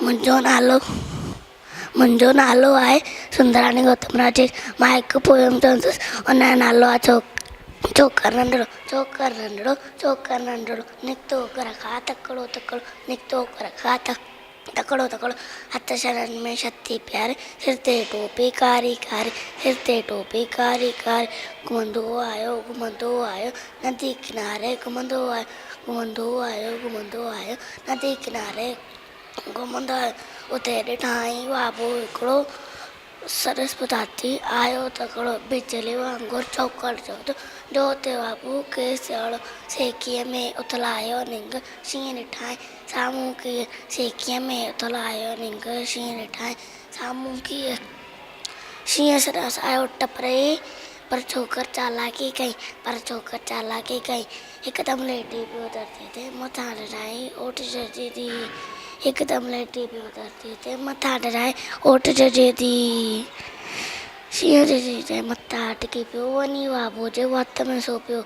मुंहिंजो नालो मुंहिंजो नालो आहे सुंदरानी गौतम राजेश। मां हिकु पोयम चवंदसि, हुन जो नालो आहे चोकर नंढड़ो चोकर नंढड़ो चोकर नंढड़ो, निकितो घर खां तकिड़ो तकिड़ो, निकितो घर खां तकिड़ो तकिड़ो, हथ शरनि में छती प्यारे, सिर ते टोपी कारी कारी, सिर ते टोपी कारी कारी, घुमंदो आयो नदी किनारे घुमंदो आयो नदी किनारे घुमंदो आयो। उते ॾिठाई बाबू हिकिड़ो सरस्वती हाथी आयो तकिड़ो, बिजली वांगुरु चौकड़ चौधो, जो ते बाबू केस चढ़ो, सेकीअ में उथलायो निंग, शींहं ॾिठाई साम्हूं कीअं, सेकीअ में उथलायो निंग, शींहं ॾिठाई साम्हूं कीअं, शींहं सरस आयो टपरे, पर छोकर चालाकी कई हिकदमि लेटी पियो धरती ते मथां ॾिठाई ओठ चढ़ी थी, हिकदमि लेटी पियो धरती ते मथां ॾिठाई ओठ चढ़े थी। शींहं ॾिसी चई मथां अटकी पियो, वञी बाबू जे हथ में सो पियो,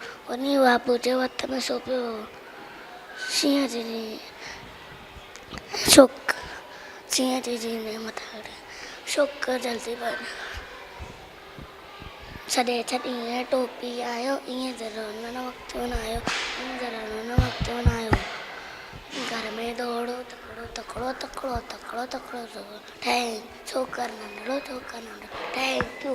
शींहं जी ने मथां शुक जल्दी बन छॾे ईअं टोपी आयो, ईअं ज़रा वक़्तु न आयो, घर में दौड़ो तकिड़ो ठहियो, छोकर नंढड़ो थैंक यू।